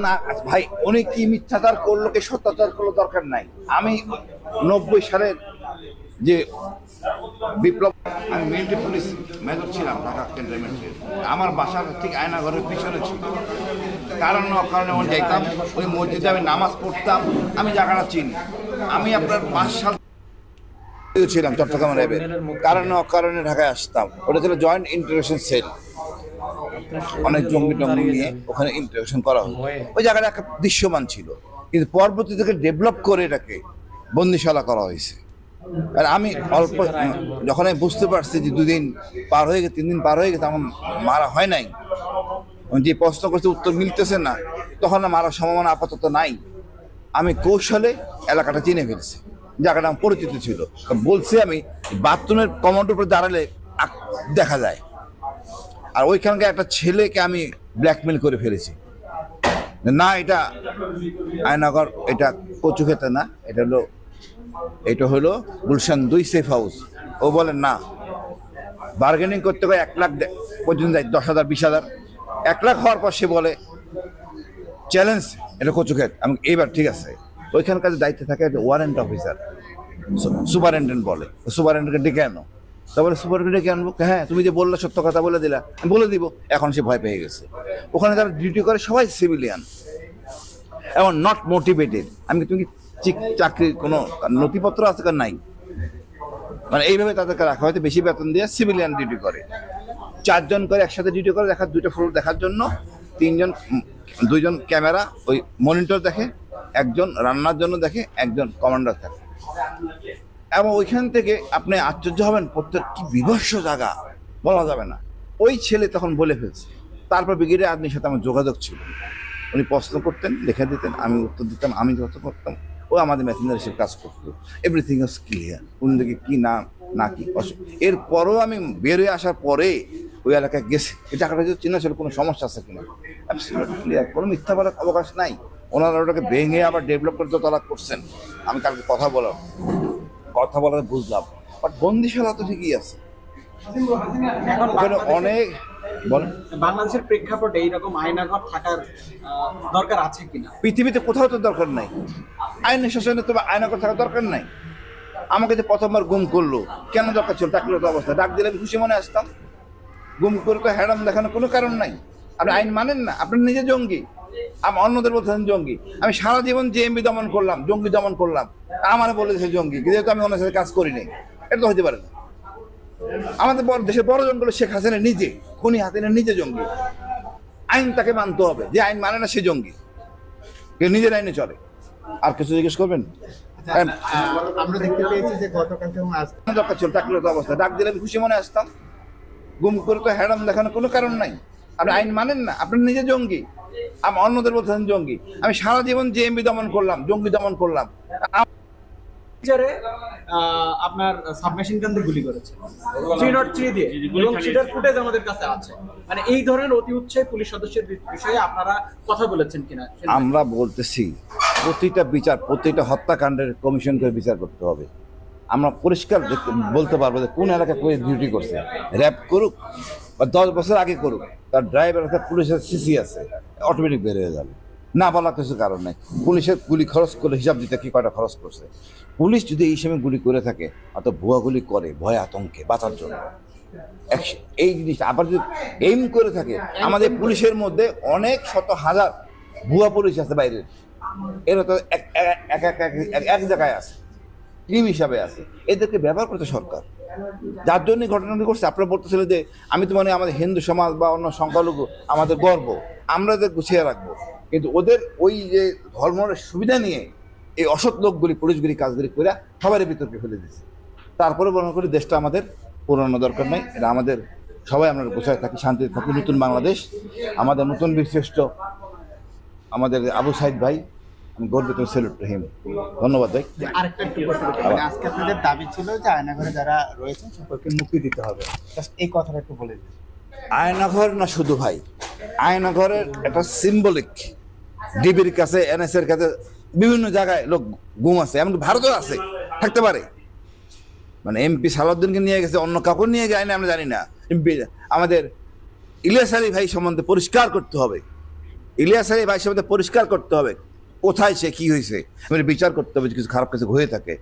না ভাই, উনি কি মিথ্যাচার করলো কি সত্যাচার করলো দরকার নাই। আমি 90 সালের যে বিপ্লব, আমি মিলিটারি পুলিশ মেজর ছিলাম ঢাকা ক্যান্টনমেন্টের। আমার বাসার ঠিক আয়নাঘরের পিছনে ছিল। কারণ অকারণে আমি যাইতাম ওই মসজিদে, আমি নামাজ পড়তাম, আমি জায়গাটা চিনি। আমি আপনার 5 সাল ছিলাম চট্টগ্রাম র্যাবের, কারণে অকারণে ঢাকায় আসতাম। ওটা ছিল জয়েন্ট ইন্টারভেনশন সেল, অনেক জঙ্গি টঙ্গি নিয়ে ওখানে ইন্টারভেনশন করা হতো। ওই জায়গাটা একটা দৃশ্যমান ছিল, কিন্তু পরবর্তী থেকে ডেভেলপ করে এটাকে বন্দিশালা করা হয়েছে। আর আমি অল্প যখন আমি বুঝতে পারছি যে 2 দিন পার হয়ে গেছে, 3 দিন পার হয়ে গেছে, আমার মারা হয় নাই, যে প্রশ্ন করছে উত্তর মিলতেছে না, তখন মারার সম্ভাবনা আপাতত নাই। আমি কৌশলে এলাকাটা চিনে ফেলছি, জায়গাটা আমার পরিচিত ছিল। বলছি আমি বাথরুমের কমান্ডের উপরে দাঁড়ালে দেখা যায়। আর ওইখানকার একটা ছেলেকে আমি ব্ল্যাকমেল করে ফেলেছি, না এটা আয়নাগর, এটা কচুক্ষেতে না, এটা হলো গুলশান 2 সেফ হাউস। ও বলে না, বার্গেনিং করতে গিয়ে 1 লাখ পর্যন্ত যায়, 10,000 20,000। 1 লাখ হওয়ার পর সে বলে চ্যালেঞ্জ, এটা কচুক্ষেত। আমি এইবার ঠিক আছে, ওইখানকার দায়িত্বে থাকে একটা ওয়ারেন্ট অফিসার, সুপারিনটেন্ডেন্ট বলে, সুপারিনটেন্ডেন্টকে ডেকে আনো। তারপরে সুপারিনটেন্ডেন্ট ডেকে আনবো, হ্যাঁ তুমি যে বললে সত্য কথা বলে দিলা, আমি বলে দিব। এখন সে ভয় পেয়ে গেছে। ওখানে যারা ডিউটি করে সবাই সিভিলিয়ান এবং নট মোটিভেটেড। আমি তুমি চাকরির কোনো নথিপত্র আছে কার নাই, মানে এইভাবে তাদেরকে রাখা হয়তো বেশি বেতন দিয়ে সিভিলিয়ান ডিউটি করে। 4 জন করে একসাথে ডিউটি করে, দেখার 2টা ফ্লোর দেখার জন্য। 2 জন ক্যামেরা ওই মনিটর দেখে, 1 জন রান্নার জন্য দেখে, 1 জন কমান্ডার থাকে। এবং ওইখান থেকে আপনি আশ্চর্য হবেন, প্রত্যেক কি বিভৎস জায়গা বলা যাবে না। ওই ছেলে তখন বলে ফেলছে। তারপর ব্রিগেডিয়ার আদমির সাথে আমার যোগাযোগ ছিল, উনি প্রশ্ন করতেন, লিখে দিতেন, আমি উত্তর দিতাম। আমি যত করতাম, ও আমাদের মেসেঞ্জার হিসেবে কাজ করতো। এভরিথিং ওয়াজ ক্লিয়ার, কোন দিকে কি না কি। এরপরও আমি বের হয়ে আসার পরে ওই এলাকায় গেছি, এই টাকাটা যদি চিনা ছিল কোনো সমস্যা আছে কিনা, অ্যাবসলিউটলি ক্লিয়ার, কোনো মিথ্যা বলার অবকাশ নাই। ওনারা ওটাকে ভেঙে আবার ডেভেলপ করে দোতলা করছেন। আমি কালকে কথা বলার বুঝলাম, বাট বন্দিশালা তো ঠিকই আছে। ওখানে অনেক বলেন, বাংলাদেশের প্রেক্ষাপটে এইরকম আয়নাঘর থাকার দরকার আছে কিনা? পৃথিবীতে কোথাও তো দরকার নাই আইনের শাসনে, তো আয়নাঘর থাকার দরকার নাই। আমাকে যে প্রথমবার গুম করলো, কেন দরকার ছিল? ডাকলো তো অবস্থা, ডাক দিলে আমি খুশি মনে আসতাম। গুম করে তো হ্যাডাম দেখানোর কোনো কারণ নাই। আপনি আইন মানেন না, আপনি নিজে জঙ্গি, আমি অন্যদের বলতেছেন জঙ্গি। আমি সারা জীবন জেএমবি দমন করলাম, জঙ্গি দমন করলাম, আমার বলেছে জঙ্গি, যেহেতু আমি ওনার সাথে কাজ করি নাই। এটা তো হতে পারে না। আমাদের দেশের বড় জঙ্গল শেখ হাসিনা নিজে, খুনি হাসিনা নিজে জঙ্গি। আইন তাকে মানতে হবে, যে আইন মানে না সে জঙ্গি, নিজের আইনে চলে। আর কিছু জিজ্ঞেস করবেন? আমরা দেখতে পেয়েছি যে গতকালকে এবং আজকে দরকার ছিল ডাকলো তো অবস্থা, ডাক দিলে আমি খুশি মনে আসতাম। গুম করে তো হ্যাডাম দেখানোর কোনো কারণ নাই। আপনি আইন মানেন না, আপনি নিজে জঙ্গি, আমি অন্যদের বলতেছেন জঙ্গি। আমি সারা জীবন জেএমবি দমন করলাম, জঙ্গি দমন করলাম। আপনার সাবমেশিন গান দিয়ে গুলি করেছে 303 দিয়ে, এবং সেটার ফুটেজ আমাদের কাছে আছে। মানে এই ধরনের অতি উৎসাহী পুলিশ সদস্যের বিষয়ে আপনারা কথা বলেছেন কিনা? আমরা বলতেছি প্রতিটা বিচার, প্রতিটা হত্যাকাণ্ডের কমিশন করে বিচার করতে হবে। আমরা পরিষ্কার বলতে পারবো যে কোন এলাকায় কোন ডিউটি করছে। র্যাব করুক বা 10 বছর আগে করুক, তার ড্রাইভার আছে, পুলিশের সিসি আছে, অটোমেটিক বের হয়ে যাবে। না বলার কিছু কারণ নেই। পুলিশের গুলি খরচ করলে হিসাব দিতে কি কয়টা খরচ করছে। পুলিশ যদি এই সময় গুলি করে থাকে, অত ভুয়া গুলি করে ভয় আতঙ্কে বাঁচার জন্য, এই জিনিসটা আবার যদি এইম করে থাকে, আমাদের পুলিশের মধ্যে অনেক শত হাজার ভুয়া পুলিশ আছে বাইরের, এরা তো এক জায়গায় আছে, টিম হিসাবে আছে। এদেরকে ব্যবহার করতে সরকার, যার জন্য ঘটনাটি করছে। আপনারা বলতেছিলেন যে আমি তো মানে আমাদের হিন্দু সমাজ বা অন্য সংখ্যালঘু আমাদের গর্ব, আমরা এদের গুছিয়ে রাখবো। কিন্তু ওদের ওই যে ধর্মের সুবিধা নিয়ে এই অসৎ লোকগুলি, পুলিশগুলি কাজগুলি করে সবারই বিতর্কে ফেলে দিচ্ছে। তারপরে মনে করি দেশটা আমাদের পুরানো দরকার নেই, এটা আমাদের সবাই আমরা গোছায় থাকি, শান্তিতে থাকি। নতুন বাংলাদেশ, আমাদের নতুন বীরশ্রেষ্ঠ আমাদের আবু সাইদ ভাই, আমি গর্বিত, সেলুট টু হিম। ধন্যবাদ ভাই। আরেকটা একটু প্রশ্ন করতে পারি। আজকে আপনাদের দাবি ছিল যে আয়নাঘরে যারা রয়েছেন সকলকে মুক্তি দিতে হবে, জাস্ট এই কথাটা একটু বলে দিন। আয়নাঘর না শুধু ভাই, আয়নাঘরের একটা সিম্বলিক, ডিবির কাছে, এনএসএর কাছে, বিভিন্ন জায়গায় লোক গুম আছে, এমনকি ভারতেও আছে, থাকতে পারে। মানে এমপি সালাউদ্দিনকে নিয়ে গেছে, অন্য কাউকে নিয়ে যায় না, আমরা জানি না। এমপি আমাদের ইলিয়াস আলী ভাই সম্বন্ধে পরিষ্কার করতে হবে। ইলিয়াস আলী ভাইয়ের সাথে পরিষ্কার করতে হবে কোথায় সে কি হয়েছে, মানে বিচার করতে হবে, কিছু খারাপ কিছু হয়ে থাকে।